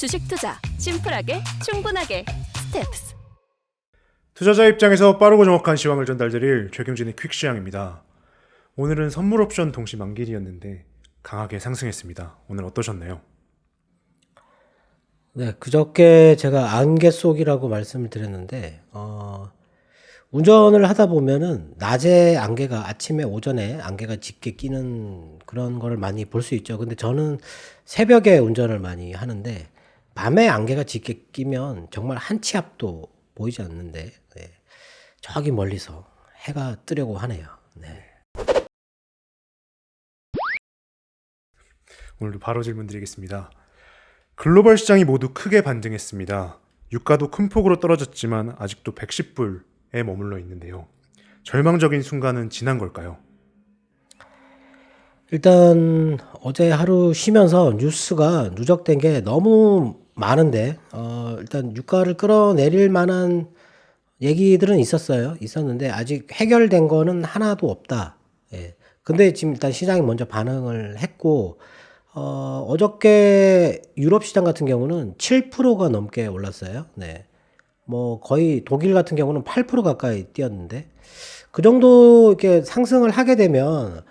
주식 투자 심플하게 충분하게 스텝스. 투자자 입장에서 빠르고 정확한 시황을 전달드릴 최경진의 퀵시황입니다. 오늘은 선물 옵션 동시 만기일이었는데 강하게 상승했습니다. 오늘 어떠셨나요? 네, 그저께 제가 안개 속이라고 말씀을 드렸는데, 운전을 하다 보면은 낮에 안개가, 아침에 오전에 안개가 짙게 끼는 그런 걸 많이 볼 수 있죠. 근데 저는 새벽에 운전을 많이 하는데, 밤에 안개가 짙게 끼면 정말 한 치 앞도 보이지 않는데, 네, 저기 멀리서 해가 뜨려고 하네요. 네. 오늘도 바로 질문 드리겠습니다. 글로벌 시장이 모두 크게 반등했습니다. 유가도 큰 폭으로 떨어졌지만 아직도 110불에 머물러 있는데요. 절망적인 순간은 지난 걸까요? 일단 어제 하루 쉬면서 뉴스가 누적된 게 너무 많은데, 일단 유가를 끌어내릴 만한 얘기들은 있었는데 아직 해결된 거는 하나도 없다. 예. 근데 지금 일단 시장이 먼저 반응을 했고, 어저께 유럽 시장 같은 경우는 7%가 넘게 올랐어요. 네. 뭐 거의 독일 같은 경우는 8% 가까이 뛰었는데, 그 정도 이렇게 상승을 하게 되면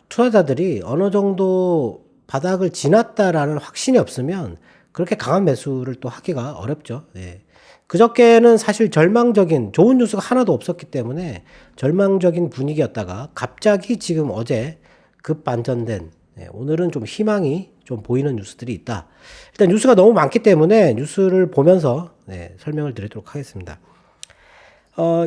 투자자들이 어느 정도 바닥을 지났다라는 확신이 없으면 그렇게 강한 매수를 또 하기가 어렵죠. 예. 그저께는 사실 절망적인 좋은 뉴스가 하나도 없었기 때문에 절망적인 분위기였다가 갑자기 지금 어제 급 반전된, 오늘은 좀 희망이 좀 보이는 뉴스들이 있다. 일단 뉴스가 너무 많기 때문에 뉴스를 보면서 설명을 드리도록 하겠습니다.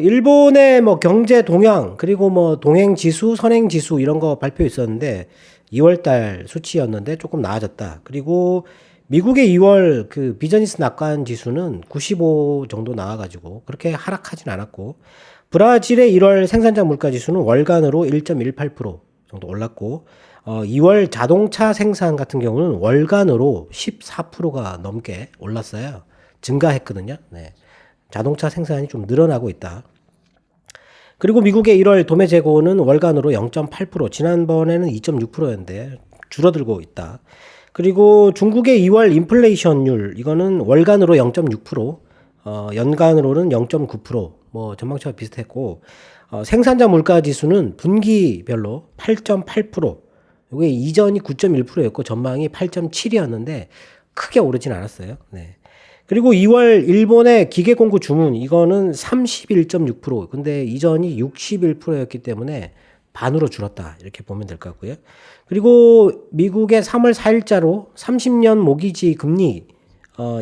일본의 뭐 경제 동향, 그리고 뭐 동행 지수, 선행 지수 이런 거 발표 있었는데 2월달 수치였는데 조금 나아졌다. 그리고 미국의 2월 그 비즈니스 낙관 지수는 95 정도 나와가지고 그렇게 하락하진 않았고, 브라질의 1월 생산자 물가 지수는 월간으로 1.18% 정도 올랐고, 2월 자동차 생산 같은 경우는 월간으로 14%가 넘게 올랐어요. 증가했거든요. 네. 자동차 생산이 좀 늘어나고 있다. 그리고 미국의 1월 도매 재고는 월간으로 0.8%, 지난번에는 2.6%였는데 줄어들고 있다. 그리고 중국의 2월 인플레이션율, 이거는 월간으로 0.6%, 연간으로는 0.9%, 뭐 전망치와 비슷했고, 생산자 물가 지수는 분기별로 8.8%, 이게 이전이 9.1%였고 전망이 8.7이었는데 크게 오르진 않았어요. 네. 그리고 2월 일본의 기계 공구 주문, 이거는 31.6%, 근데 이전이 61%였기 때문에 반으로 줄었다, 이렇게 보면 될 것 같고요. 그리고 미국의 3월 4일자로 30년 모기지 금리,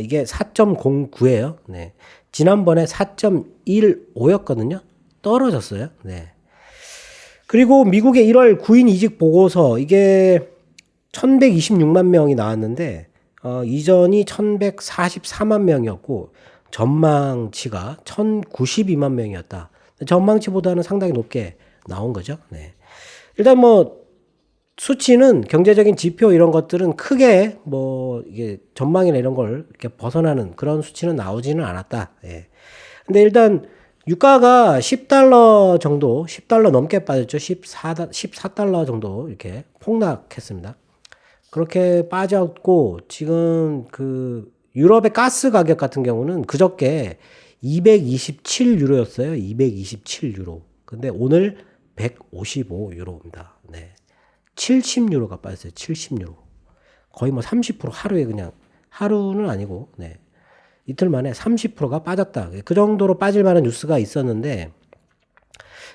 이게 4.09예요. 네. 지난번에 4.15였거든요. 떨어졌어요. 네. 그리고 미국의 1월 구인 이직 보고서, 이게 1126만 명이 나왔는데, 이전이 1144만 명이었고, 전망치가 1092만 명이었다. 전망치보다는 상당히 높게 나온 거죠. 네. 일단 뭐, 수치는 경제적인 지표 이런 것들은 크게 뭐, 이게 전망이나 이런 걸 이렇게 벗어나는 그런 수치는 나오지는 않았다. 예. 근데 일단 유가가 10달러 정도, 10달러 넘게 빠졌죠. 14달러 정도 이렇게 폭락했습니다. 그렇게 빠졌고, 지금 그 유럽의 가스 가격 같은 경우는 그저께 227유로였어요. 227유로. 근데 오늘 155유로입니다. 네. 70유로가 빠졌어요. 70유로. 거의 뭐 30% 하루에, 그냥 하루는 아니고, 네. 이틀 만에 30%가 빠졌다. 그 정도로 빠질 만한 뉴스가 있었는데,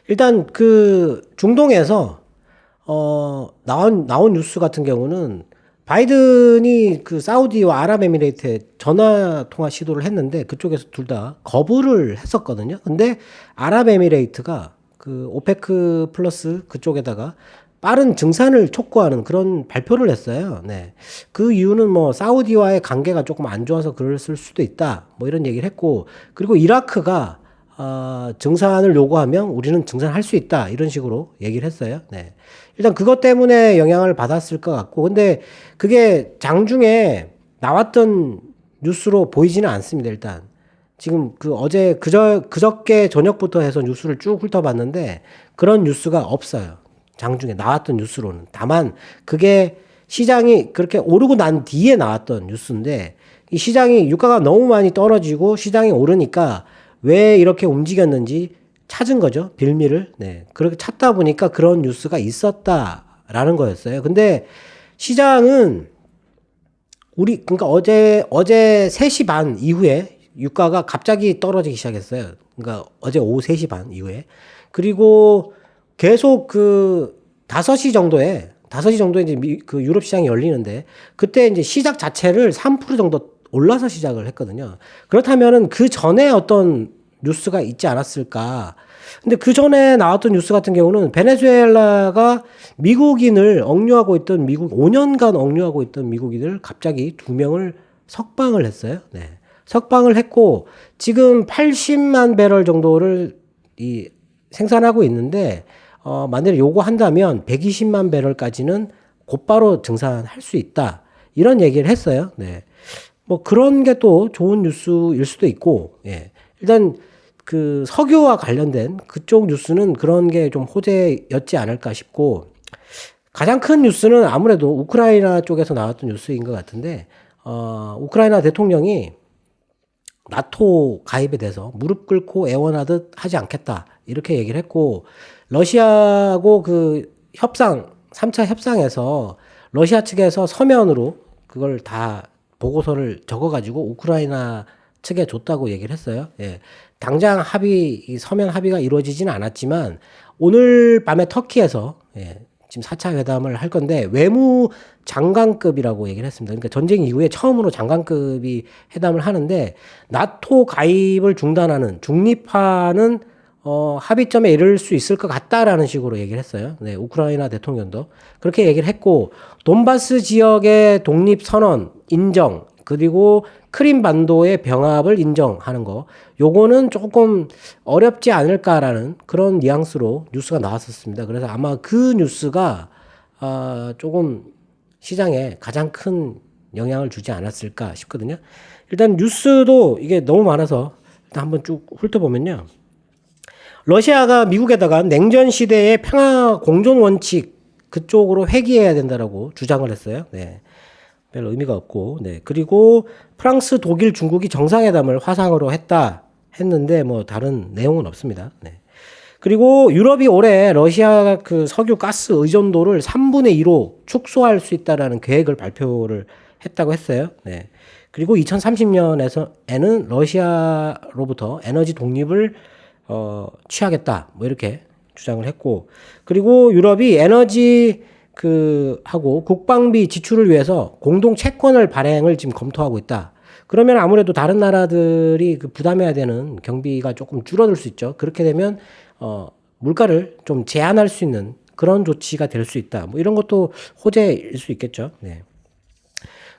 일단 그 중동에서 나온 뉴스 같은 경우는 바이든이 그 사우디와 아랍에미레이트에 전화 통화 시도를 했는데 그쪽에서 둘 다 거부를 했었거든요. 근데 아랍에미레이트가 그 오페크 플러스 그쪽에다가 빠른 증산을 촉구하는 그런 발표를 했어요. 네. 그 이유는 뭐 사우디와의 관계가 조금 안 좋아서 그랬을 수도 있다, 뭐 이런 얘기를 했고, 그리고 이라크가 증산을 요구하면 우리는 증산할 수 있다, 이런 식으로 얘기를 했어요. 네. 일단 그것 때문에 영향을 받았을 것 같고, 근데 그게 장중에 나왔던 뉴스로 보이지는 않습니다. 일단 지금 그 어제 그저께 저녁부터 해서 뉴스를 쭉 훑어봤는데 그런 뉴스가 없어요. 장중에 나왔던 뉴스로는. 다만 그게 시장이 그렇게 오르고 난 뒤에 나왔던 뉴스인데 이 시장이 유가가 너무 많이 떨어지고 시장이 오르니까 왜 이렇게 움직였는지 찾은 거죠. 빌미를. 네. 그렇게 찾다 보니까 그런 뉴스가 있었다라는 거였어요. 근데 시장은 그러니까 어제 3시 반 이후에 유가가 갑자기 떨어지기 시작했어요. 그러니까 어제 오후 3시 반 이후에. 그리고 계속 5시 정도에 이제 그 유럽 시장이 열리는데 그때 이제 시작 자체를 3% 정도 올라서 시작을 했거든요. 그렇다면은 그 전에 어떤 뉴스가 있지 않았을까? 근데 그 전에 나왔던 뉴스 같은 경우는 베네수엘라가 미국인을 억류하고 있던 5년간 억류하고 있던 미국인을 갑자기 2명을 석방을 했어요. 네. 석방을 했고 지금 80만 배럴 정도를 생산하고 있는데 만약에 요거 한다면 120만 배럴까지는 곧바로 증산할 수 있다. 이런 얘기를 했어요. 네. 뭐 그런 게 또 좋은 뉴스일 수도 있고, 예. 일단 그 석유와 관련된 그쪽 뉴스는 그런 게 좀 호재였지 않을까 싶고, 가장 큰 뉴스는 아무래도 우크라이나 쪽에서 나왔던 뉴스인 것 같은데, 우크라이나 대통령이 나토 가입에 대해서 무릎 꿇고 애원하듯 하지 않겠다. 이렇게 얘기를 했고, 러시아하고 3차 협상에서 러시아 측에서 서면으로 그걸 다 보고서를 적어가지고 우크라이나 측에 줬다고 얘기를 했어요. 예. 당장 서면 합의가 이루어지지는 않았지만 오늘 밤에 터키에서 지금 4차 회담을 할 건데 외무 장관급이라고 얘기를 했습니다. 그러니까 전쟁 이후에 처음으로 장관급이 회담을 하는데 나토 가입을 중단하는 중립화는 합의점에 이를 수 있을 것 같다라는 식으로 얘기를 했어요. 네, 우크라이나 대통령도 그렇게 얘기를 했고 돈바스 지역의 독립 선언 인정 그리고 크림 반도의 병합을 인정하는 거 요거는 조금 어렵지 않을까라는 그런 뉘앙스로 뉴스가 나왔었습니다. 그래서 아마 그 뉴스가 조금 시장에 가장 큰 영향을 주지 않았을까 싶거든요. 일단 뉴스도 이게 너무 많아서 일단 한번 쭉 훑어보면요. 러시아가 미국에다가 냉전 시대의 평화 공존 원칙 그쪽으로 회귀해야 된다라고 주장을 했어요. 네. 별 의미가 없고, 네. 그리고 프랑스, 독일, 중국이 정상회담을 화상으로 했는데 뭐 다른 내용은 없습니다. 네. 그리고 유럽이 올해 러시아 그 석유 가스 의존도를 3분의 2로 축소할 수 있다라는 계획을 발표를 했다고 했어요. 네. 그리고 2030년에는 러시아로부터 에너지 독립을 취하겠다. 뭐 이렇게 주장을 했고. 그리고 유럽이 에너지 하고 국방비 지출을 위해서 공동 채권을 발행을 지금 검토하고 있다. 그러면 아무래도 다른 나라들이 부담해야 되는 경비가 조금 줄어들 수 있죠. 그렇게 되면 물가를 좀 제한할 수 있는 그런 조치가 될 수 있다. 뭐 이런 것도 호재일 수 있겠죠. 네.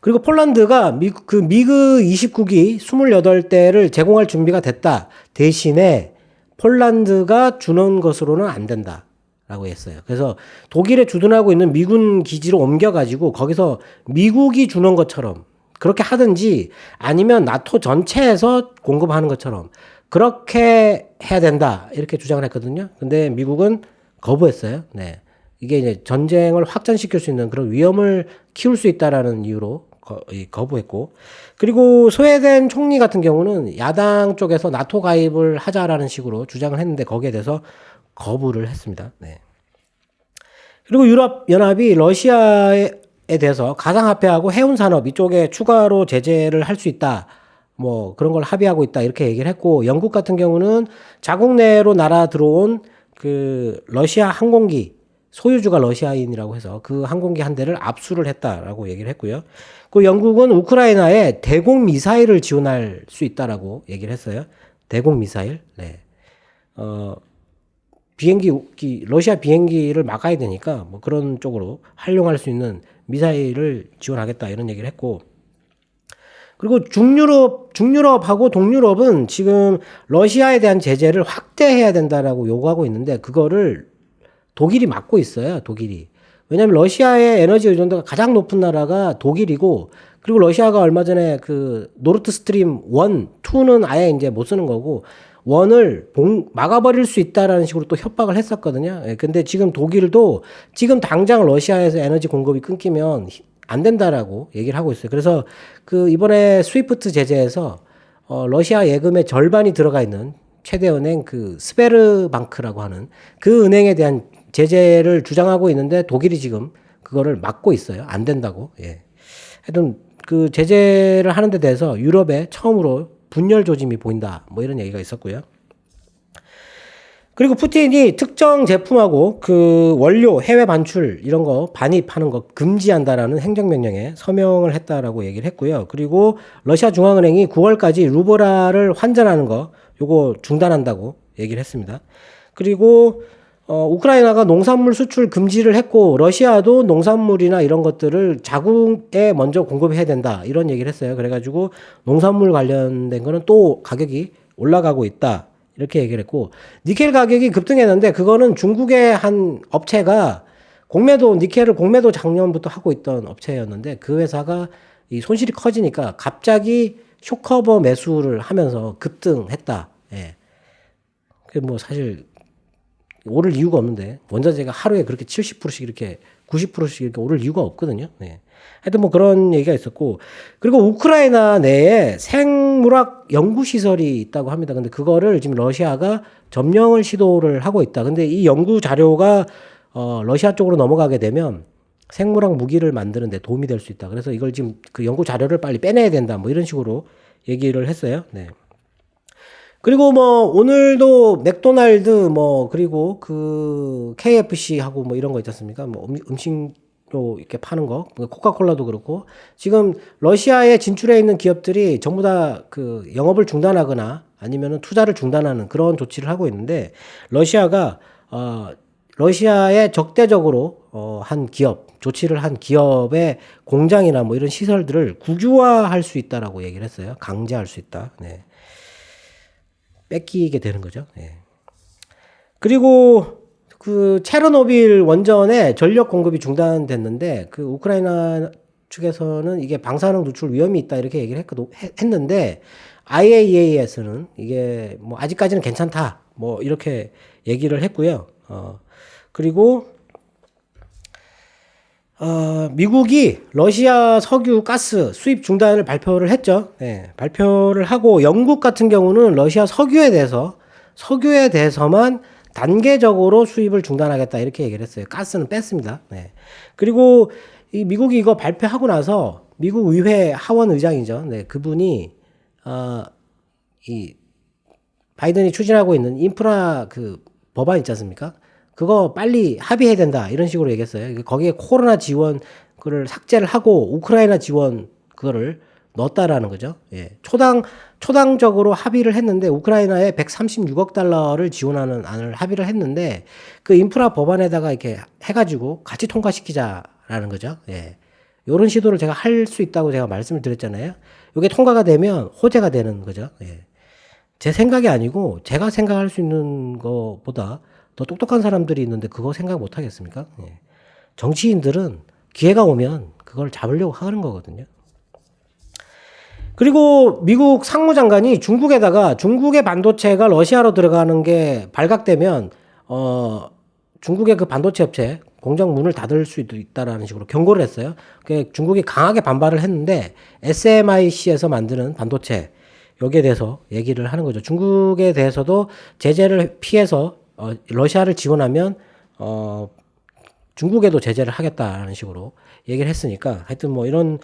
그리고 폴란드가 미그 29기 28대를 제공할 준비가 됐다. 대신에 폴란드가 주는 것으로는 안 된다. 라고 했어요. 그래서 독일에 주둔하고 있는 미군 기지로 옮겨가지고 거기서 미국이 주는 것처럼 그렇게 하든지 아니면 나토 전체에서 공급하는 것처럼 그렇게 해야 된다. 이렇게 주장을 했거든요. 근데 미국은 거부했어요. 네. 이게 이제 전쟁을 확전시킬 수 있는 그런 위험을 키울 수 있다라는 이유로 거부했고. 그리고 스웨덴 총리 같은 경우는 야당 쪽에서 나토 가입을 하자라는 식으로 주장을 했는데 거기에 대해서 거부를 했습니다. 네. 그리고 유럽연합이 러시아에 대해서 가상화폐하고 해운산업 이쪽에 추가로 제재를 할 수 있다. 뭐 그런 걸 합의하고 있다. 이렇게 얘기를 했고 영국 같은 경우는 자국 내로 날아 들어온 러시아 항공기 소유주가 러시아인이라고 해서 그 항공기 한 대를 압수를 했다라고 얘기를 했고요. 그 영국은 우크라이나에 대공 미사일을 지원할 수 있다라고 얘기를 했어요. 대공 미사일. 네. 러시아 비행기를 막아야 되니까 뭐 그런 쪽으로 활용할 수 있는 미사일을 지원하겠다 이런 얘기를 했고 그리고 중유럽하고 동유럽은 지금 러시아에 대한 제재를 확대해야 된다라고 요구하고 있는데 그거를 독일이 막고 있어요. 독일이. 왜냐하면 러시아의 에너지 의존도가 가장 높은 나라가 독일이고 그리고 러시아가 얼마 전에 노르트 스트림 1, 2는 아예 이제 못 쓰는 거고 원을 막아버릴 수 있다라는 식으로 또 협박을 했었거든요. 예, 근데 지금 독일도 지금 당장 러시아에서 에너지 공급이 끊기면 안 된다라고 얘기를 하고 있어요. 그래서 그 이번에 스위프트 제재에서 러시아 예금의 절반이 들어가 있는 최대 은행 그 스베르방크라고 하는 그 은행에 대한 제재를 주장하고 있는데 독일이 지금 그거를 막고 있어요. 안 된다고. 예. 하여튼 그 제재를 하는 데 대해서 유럽에 처음으로 분열 조짐이 보인다. 뭐 이런 얘기가 있었고요. 그리고 푸틴이 특정 제품하고 그 원료 해외 반출 이런 거 반입하는 거 금지한다라는 행정명령에 서명을 했다라고 얘기를 했고요. 그리고 러시아 중앙은행이 9월까지 루블화를 환전하는 거 요거 중단한다고 얘기를 했습니다. 그리고 우크라이나가 농산물 수출 금지를 했고 러시아도 농산물이나 이런 것들을 자국에 먼저 공급해야 된다 이런 얘기를 했어요. 그래가지고 농산물 관련된 거는 또 가격이 올라가고 있다 이렇게 얘기를 했고 니켈 가격이 급등했는데 그거는 중국의 한 업체가 니켈을 공매도 작년부터 하고 있던 업체였는데 그 회사가 이 손실이 커지니까 갑자기 쇼커버 매수를 하면서 급등했다. 예. 그 뭐 사실 오를 이유가 없는데 원자재가 하루에 그렇게 70%씩 이렇게 90%씩 이렇게 오를 이유가 없거든요. 네. 하여튼 뭐 그런 얘기가 있었고 그리고 우크라이나 내에 생물학 연구 시설이 있다고 합니다. 근데 그거를 지금 러시아가 점령을 시도를 하고 있다. 근데 이 연구 자료가 러시아 쪽으로 넘어가게 되면 생물학 무기를 만드는 데 도움이 될 수 있다. 그래서 이걸 지금 그 연구 자료를 빨리 빼내야 된다. 뭐 이런 식으로 얘기를 했어요. 네. 그리고 뭐 오늘도 맥도날드 뭐 그리고 그 KFC하고 뭐 이런 거 있지 않습니까? 뭐 음식도 이렇게 파는 거, 코카콜라도 그렇고 지금 러시아에 진출해 있는 기업들이 전부 다 그 영업을 중단하거나 아니면은 투자를 중단하는 그런 조치를 하고 있는데 러시아가 러시아에 적대적으로 조치를 한 기업의 공장이나 뭐 이런 시설들을 국유화할 수 있다라고 얘기를 했어요. 강제할 수 있다. 네. 뺏기게 되는 거죠. 예. 그리고 그 체르노빌 원전의 전력 공급이 중단됐는데 그 우크라이나 측에서는 이게 방사능 누출 위험이 있다 이렇게 얘기를 했는데 IAEA에서는 이게 뭐 아직까지는 괜찮다 뭐 이렇게 얘기를 했고요. 그리고 미국이 러시아 석유 가스 수입 중단을 발표를 했죠. 네, 발표를 하고 영국 같은 경우는 러시아 석유에 대해서만 단계적으로 수입을 중단하겠다 이렇게 얘기를 했어요. 가스는 뺐습니다. 네. 그리고 이 미국이 이거 발표하고 나서 미국 의회 하원 의장이죠. 네, 그분이 이 바이든이 추진하고 있는 인프라 그 법안 있지 않습니까? 그거 빨리 합의해야 된다 이런 식으로 얘기했어요. 거기에 코로나 지원 그걸 삭제를 하고 우크라이나 지원 그거를 넣었다라는 거죠. 예. 초당적으로 합의를 했는데 우크라이나에 136억 달러를 지원하는 안을 합의를 했는데 그 인프라 법안에다가 이렇게 해가지고 같이 통과시키자라는 거죠. 예. 이런 시도를 제가 할 수 있다고 제가 말씀을 드렸잖아요. 이게 통과가 되면 호재가 되는 거죠. 예. 제 생각이 아니고 제가 생각할 수 있는 것보다 더 똑똑한 사람들이 있는데 그거 생각 못 하겠습니까? 예. 정치인들은 기회가 오면 그걸 잡으려고 하는 거거든요. 그리고 미국 상무장관이 중국의 반도체가 러시아로 들어가는 게 발각되면 중국의 그 반도체 업체 공장 문을 닫을 수도 있다라는 식으로 경고를 했어요. 중국이 강하게 반발을 했는데 SMIC에서 만드는 반도체 여기에 대해서 얘기를 하는 거죠. 중국에 대해서도 제재를 피해서 러시아를 지원하면 중국에도 제재를 하겠다라는 식으로 얘기를 했으니까 하여튼 뭐 이런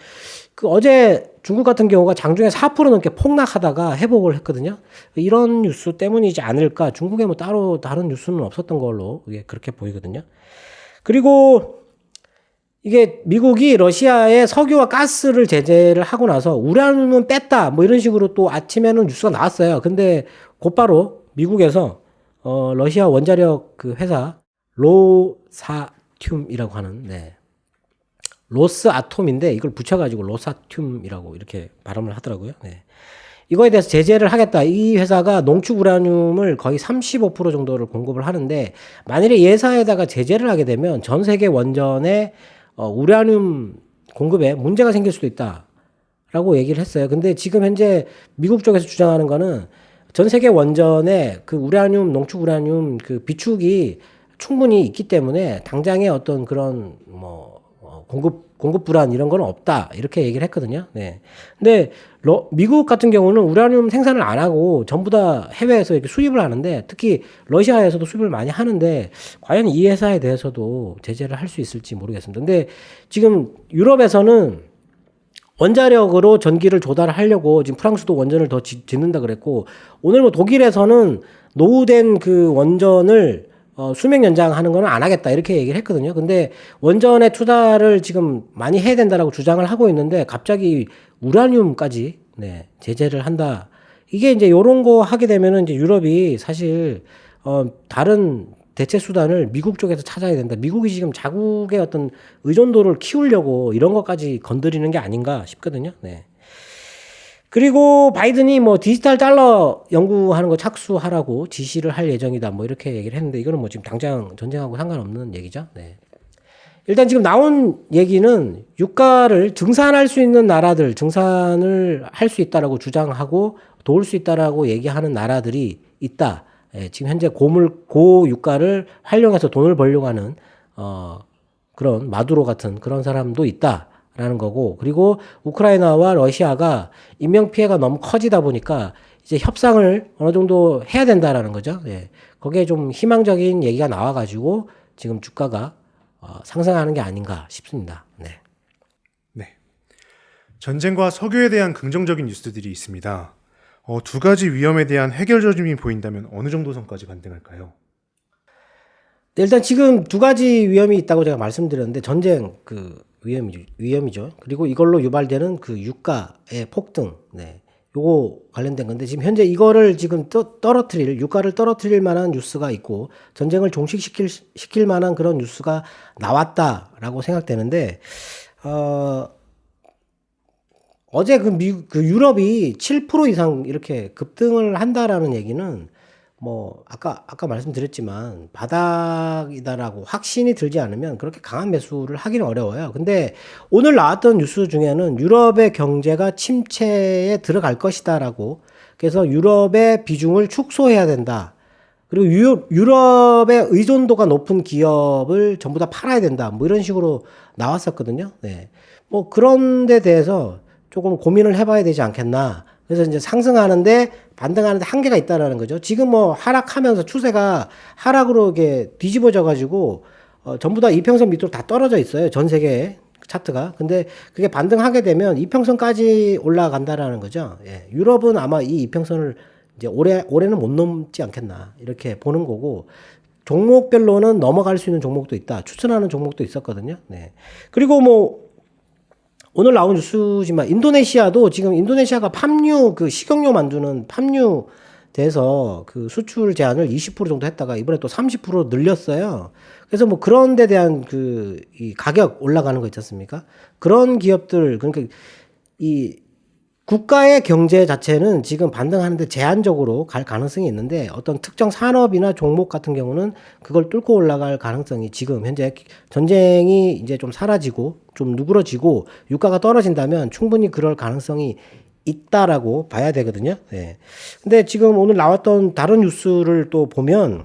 어제 중국 같은 경우가 장중에 4% 넘게 폭락하다가 회복을 했거든요. 이런 뉴스 때문이지 않을까. 중국에 뭐 따로 다른 뉴스는 없었던 걸로 이게 그렇게 보이거든요. 그리고 이게 미국이 러시아에 석유와 가스를 제재를 하고 나서 우라늄은 뺐다 뭐 이런 식으로 또 아침에는 뉴스가 나왔어요. 근데 곧바로 미국에서 러시아 원자력 그 회사 로사튬이라고 하는 로스아톰인데 이걸 붙여가지고 로사튬이라고 이렇게 발음을 하더라고요. 네. 이거에 대해서 제재를 하겠다. 이 회사가 농축 우라늄을 거의 35% 정도를 공급을 하는데 만일에 이 회사에다가 제재를 하게 되면 전 세계 원전에 우라늄 공급에 문제가 생길 수도 있다라고 얘기를 했어요. 근데 지금 현재 미국 쪽에서 주장하는 거는 전 세계 원전에 그 우라늄, 농축 우라늄 그 비축이 충분히 있기 때문에 당장의 어떤 그런 뭐 공급 불안 이런 건 없다 이렇게 얘기를 했거든요. 네. 근데 미국 같은 경우는 우라늄 생산을 안 하고 전부 다 해외에서 이렇게 수입을 하는데 특히 러시아에서도 수입을 많이 하는데 과연 이 회사에 대해서도 제재를 할 수 있을지 모르겠습니다. 근데 지금 유럽에서는 원자력으로 전기를 조달하려고 지금 프랑스도 원전을 더 짓는다 그랬고 오늘 뭐 독일에서는 노후된 그 원전을 수명 연장하는 거는 안 하겠다 이렇게 얘기를 했거든요. 근데 원전에 투자를 지금 많이 해야 된다라고 주장을 하고 있는데 갑자기 우라늄까지 네, 제재를 한다. 이게 이제 요런 거 하게 되면은 이제 유럽이 사실 다른 대체 수단을 미국 쪽에서 찾아야 된다. 미국이 지금 자국의 어떤 의존도를 키우려고 이런 것까지 건드리는 게 아닌가 싶거든요. 네. 그리고 바이든이 뭐 디지털 달러 연구하는 거 착수하라고 지시를 할 예정이다. 뭐 이렇게 얘기를 했는데 이거는 뭐 지금 당장 전쟁하고 상관없는 얘기죠. 네. 일단 지금 나온 얘기는 유가를 증산할 수 있는 나라들, 증산을 할 수 있다라고 주장하고 도울 수 있다라고 얘기하는 나라들이 있다. 예, 지금 현재 고유가를 활용해서 돈을 벌려고 하는 그런 마두로 같은 그런 사람도 있다라는 거고, 그리고 우크라이나와 러시아가 인명 피해가 너무 커지다 보니까 이제 협상을 어느 정도 해야 된다라는 거죠. 예, 거기에 좀 희망적인 얘기가 나와가지고 지금 주가가 상승하는 게 아닌가 싶습니다. 네. 네. 전쟁과 석유에 대한 긍정적인 뉴스들이 있습니다. 두 가지 위험에 대한 해결 조짐이 보인다면 어느 정도 선까지 반등할까요? 네, 일단 지금 두 가지 위험이 있다고 제가 말씀드렸는데 전쟁 그 위험이죠. 그리고 이걸로 유발되는 그 유가의 폭등, 네, 요거 관련된 건데 지금 현재 이거를 지금 유가를 떨어뜨릴 만한 뉴스가 있고 전쟁을 종식시킬 만한 그런 뉴스가 나왔다라고 생각되는데 어제 그 유럽이 7% 이상 이렇게 급등을 한다라는 얘기는 뭐 아까 말씀드렸지만 바닥이다라고 확신이 들지 않으면 그렇게 강한 매수를 하기는 어려워요. 근데 오늘 나왔던 뉴스 중에는 유럽의 경제가 침체에 들어갈 것이다라고, 그래서 유럽의 비중을 축소해야 된다. 그리고 유럽의 의존도가 높은 기업을 전부 다 팔아야 된다. 뭐 이런 식으로 나왔었거든요. 네. 뭐 그런 데 대해서 조금 고민을 해봐야 되지 않겠나. 그래서 이제 상승하는데 반등하는데 한계가 있다라는 거죠. 지금 뭐 하락하면서 추세가 하락으로 이게 뒤집어져 가지고 전부 다 이평선 밑으로 다 떨어져 있어요. 전 세계 차트가. 근데 그게 반등하게 되면 이평선까지 올라간다라는 거죠. 예. 유럽은 아마 이 이평선을 이제 올해는 못 넘지 않겠나 이렇게 보는 거고, 종목별로는 넘어갈 수 있는 종목도 있다. 추천하는 종목도 있었거든요. 네. 그리고 뭐 오늘 나온 뉴스지만 인도네시아도 지금 인도네시아가 팜유 그 식용유 만드는 팜유 대해서 그 수출 제한을 20% 정도 했다가 이번에 또 30% 늘렸어요. 그래서 뭐 그런 데 대한 이 가격 올라가는 거 있지 않습니까? 그런 기업들, 그러니까 이 국가의 경제 자체는 지금 반등하는데 제한적으로 갈 가능성이 있는데 어떤 특정 산업이나 종목 같은 경우는 그걸 뚫고 올라갈 가능성이 지금 현재 전쟁이 이제 좀 사라지고 좀 누그러지고 유가가 떨어진다면 충분히 그럴 가능성이 있다라고 봐야 되거든요. 네. 근데 지금 오늘 나왔던 다른 뉴스를 또 보면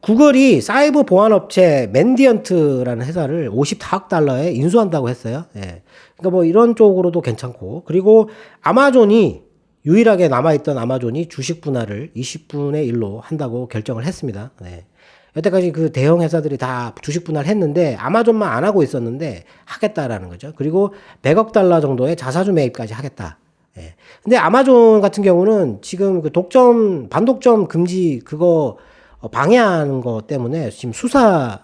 구글이 사이버 보안 업체 맨디언트라는 회사를 54억 달러에 인수한다고 했어요. 예. 그러니까 뭐 이런 쪽으로도 괜찮고, 그리고 아마존이 유일하게 남아있던 아마존이 주식 분할을 20분의 1로 한다고 결정을 했습니다. 네. 여태까지 그 대형 회사들이 다 주식 분할했는데 아마존만 안 하고 있었는데 하겠다라는 거죠. 그리고 100억 달러 정도의 자사주 매입까지 하겠다. 예. 근데 아마존 같은 경우는 지금 그 반독점 금지 그거 방해하는 거 때문에 지금 수사에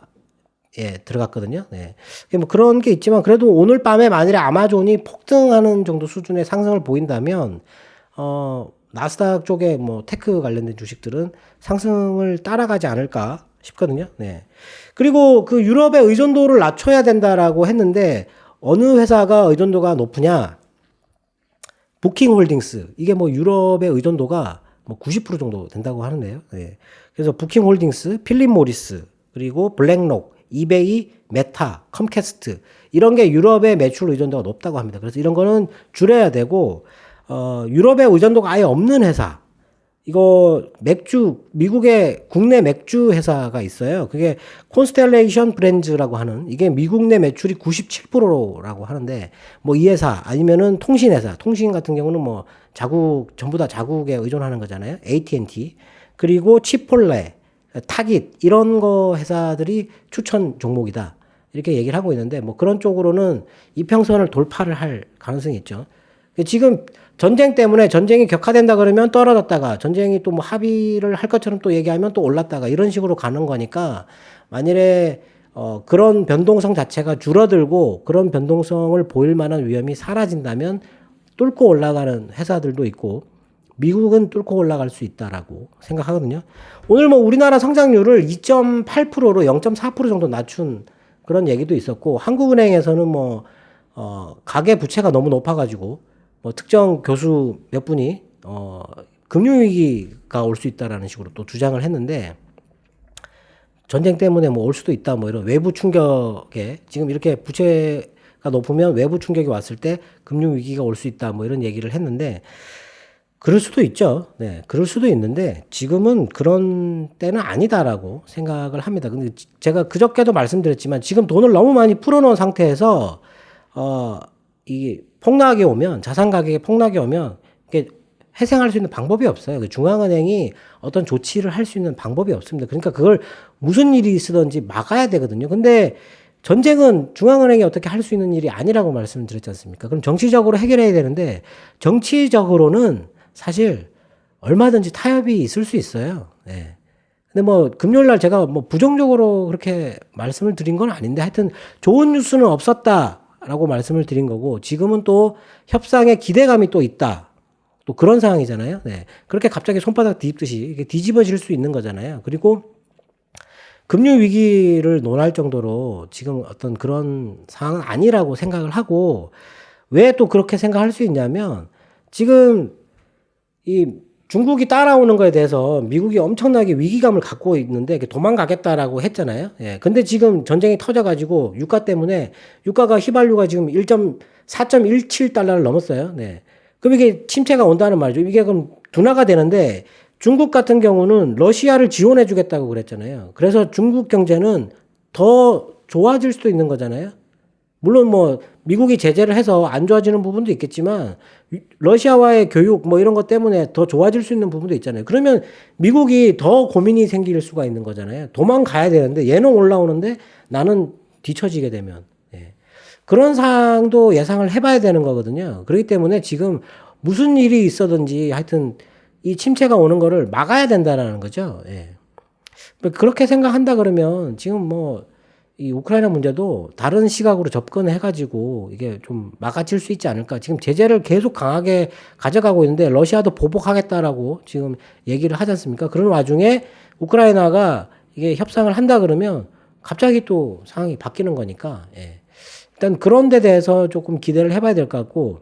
들어갔거든요. 네. 뭐 그런 게 있지만 그래도 오늘 밤에 만일에 아마존이 폭등하는 정도 수준의 상승을 보인다면 나스닥 쪽에 뭐 테크 관련된 주식들은 상승을 따라가지 않을까 싶거든요. 네. 그리고 그 유럽의 의존도를 낮춰야 된다라고 했는데 어느 회사가 의존도가 높으냐? 부킹홀딩스. 이게 뭐 유럽의 의존도가 뭐 90% 정도 된다고 하는데요. 네. 그래서 부킹홀딩스, 필립 모리스, 그리고 블랙록, 이베이, 메타, 컴캐스트 이런 게 유럽의 매출 의존도가 높다고 합니다. 그래서 이런 거는 줄여야 되고 유럽의 의존도가 아예 없는 회사. 이거 맥주, 미국의 국내 맥주 회사가 있어요. 그게 콘스텔레이션 브랜즈라고 하는, 이게 미국 내 매출이 97%라고 하는데, 뭐 이 회사 아니면은 통신회사, 통신 같은 경우는 뭐 자국, 전부 다 자국에 의존하는 거잖아요. AT&T. 그리고 치폴레, 타깃, 이런 거 회사들이 추천 종목이다. 이렇게 얘기를 하고 있는데, 뭐 그런 쪽으로는 이평선을 돌파를 할 가능성이 있죠. 지금 전쟁 때문에 전쟁이 격화된다 그러면 떨어졌다가 전쟁이 또 뭐 합의를 할 것처럼 또 얘기하면 또 올랐다가 이런 식으로 가는 거니까, 만일에 그런 변동성 자체가 줄어들고 그런 변동성을 보일 만한 위험이 사라진다면 뚫고 올라가는 회사들도 있고, 미국은 뚫고 올라갈 수 있다라고 생각하거든요. 오늘 뭐 우리나라 성장률을 2.8%로 0.4% 정도 낮춘 그런 얘기도 있었고, 한국은행에서는 뭐 가계 부채가 너무 높아가지고 뭐 특정 교수 몇 분이 금융위기가 올 수 있다라는 식으로 또 주장을 했는데, 전쟁 때문에 뭐 올 수도 있다, 뭐 이런 외부 충격에, 지금 이렇게 부채가 높으면 외부 충격이 왔을 때 금융위기가 올 수 있다, 뭐 이런 얘기를 했는데, 그럴 수도 있죠. 네, 그럴 수도 있는데 지금은 그런 때는 아니다라고 생각을 합니다. 근데 제가 그저께도 말씀드렸지만, 지금 돈을 너무 많이 풀어놓은 상태에서 이 폭락이 오면, 자산 가격에 폭락이 오면 이게 회생할 수 있는 방법이 없어요. 중앙은행이 어떤 조치를 할 수 있는 방법이 없습니다. 그러니까 그걸 무슨 일이 있으든지 막아야 되거든요. 근데 전쟁은 중앙은행이 어떻게 할 수 있는 일이 아니라고 말씀드렸지 않습니까? 그럼 정치적으로 해결해야 되는데, 정치적으로는 사실 얼마든지 타협이 있을 수 있어요. 네. 근데 뭐 금요일 날 제가 뭐 부정적으로 그렇게 말씀을 드린 건 아닌데, 하여튼 좋은 뉴스는 없었다라고 말씀을 드린 거고, 지금은 또 협상에 기대감이 또 있다, 또 그런 상황이잖아요. 네. 그렇게 갑자기 손바닥 뒤집듯이 이게 뒤집어질 수 있는 거잖아요. 그리고 금융 위기를 논할 정도로 지금 어떤 그런 상황은 아니라고 생각을 하고, 왜 또 그렇게 생각할 수 있냐면, 지금 이 중국이 따라오는 거에 대해서 미국이 엄청나게 위기감을 갖고 있는데 도망가겠다라고 했잖아요. 예. 근데 지금 전쟁이 터져가지고 유가 때문에, 유가가 휘발유가 지금 4.17달러를 넘었어요. 네. 그럼 이게 침체가 온다는 말이죠. 이게 그럼 둔화가 되는데, 중국 같은 경우는 러시아를 지원해 주겠다고 그랬잖아요. 그래서 중국 경제는 더 좋아질 수도 있는 거잖아요. 물론 뭐 미국이 제재를 해서 안 좋아지는 부분도 있겠지만, 러시아와의 교육 뭐 이런 것 때문에 더 좋아질 수 있는 부분도 있잖아요. 그러면 미국이 더 고민이 생길 수가 있는 거잖아요. 도망가야 되는데 얘는 올라오는데 나는 뒤처지게 되면. 예. 그런 상황도 예상을 해봐야 되는 거거든요. 그렇기 때문에 지금 무슨 일이 있어든지 하여튼 이 침체가 오는 거를 막아야 된다라는 거죠. 예. 그렇게 생각한다 그러면 지금 뭐 이 우크라이나 문제도 다른 시각으로 접근해가지고 이게 좀 막아질 수 있지 않을까. 지금 제재를 계속 강하게 가져가고 있는데 러시아도 보복하겠다라고 지금 얘기를 하지 않습니까? 그런 와중에 우크라이나가 이게 협상을 한다 그러면 갑자기 또 상황이 바뀌는 거니까, 예. 일단 그런 데 대해서 조금 기대를 해봐야 될 것 같고,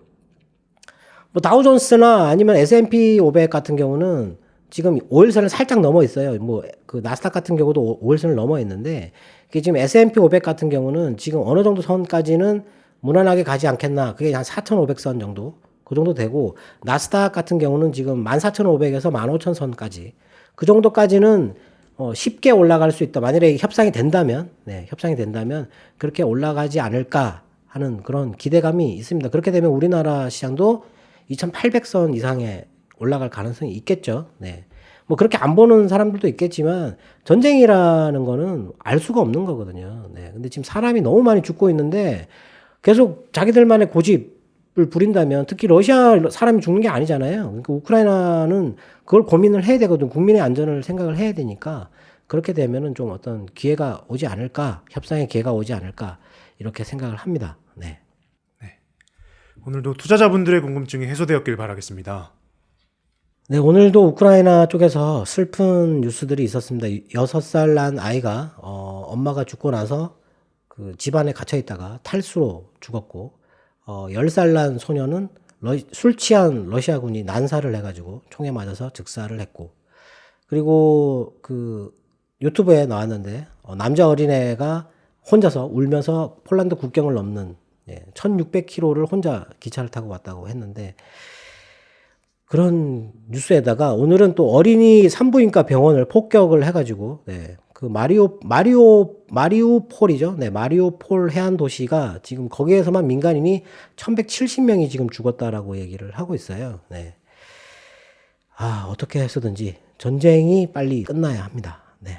뭐 다우존스나 아니면 S&P 500 같은 경우는 지금 5일선을 살짝 넘어 있어요. 뭐 그 나스닥 같은 경우도 5일선을 넘어 있는데, 이게 지금 S&P 500 같은 경우는 지금 어느 정도 선까지는 무난하게 가지 않겠나. 그게 한 4,500선 정도, 그 정도 되고, 나스닥 같은 경우는 지금 14,500에서 15,000선까지, 그 정도까지는 쉽게 올라갈 수 있다. 만일에 협상이 된다면, 네, 협상이 된다면 그렇게 올라가지 않을까 하는 그런 기대감이 있습니다. 그렇게 되면 우리나라 시장도 2,800선 이상에 올라갈 가능성이 있겠죠. 네. 뭐 그렇게 안 보는 사람들도 있겠지만, 전쟁이라는 거는 알 수가 없는 거거든요. 네. 근데 지금 사람이 너무 많이 죽고 있는데 계속 자기들만의 고집을 부린다면, 특히 러시아 사람이 죽는 게 아니잖아요. 그러니까 우크라이나는 그걸 고민을 해야 되거든. 국민의 안전을 생각을 해야 되니까, 그렇게 되면은 좀 어떤 기회가 오지 않을까, 협상의 기회가 오지 않을까, 이렇게 생각을 합니다. 네. 오늘도 투자자분들의 궁금증이 해소되었길 바라겠습니다. 네, 오늘도 우크라이나 쪽에서 슬픈 뉴스들이 있었습니다. 6살 난 아이가 엄마가 죽고 나서 그 집안에 갇혀 있다가 탈수로 죽었고, 10살 난 소녀는 술 취한 러시아군이 난사를 해가지고 총에 맞아서 즉사를 했고, 그리고 그 유튜브에 나왔는데 남자 어린애가 혼자서 울면서 폴란드 국경을 넘는 1600km를 혼자 기차를 타고 왔다고 했는데, 그런 뉴스에다가 오늘은 또 어린이 산부인과 병원을 폭격을 해가지고 네, 그 마리우폴이죠. 네, 마리우폴 해안 도시가 지금 거기에서만 민간인이 1,170명이 지금 죽었다라고 얘기를 하고 있어요. 네. 아, 어떻게 해서든지 전쟁이 빨리 끝나야 합니다. 네.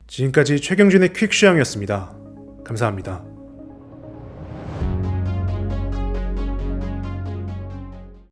지금까지 최경준의 퀵 취향이었습니다. 감사합니다.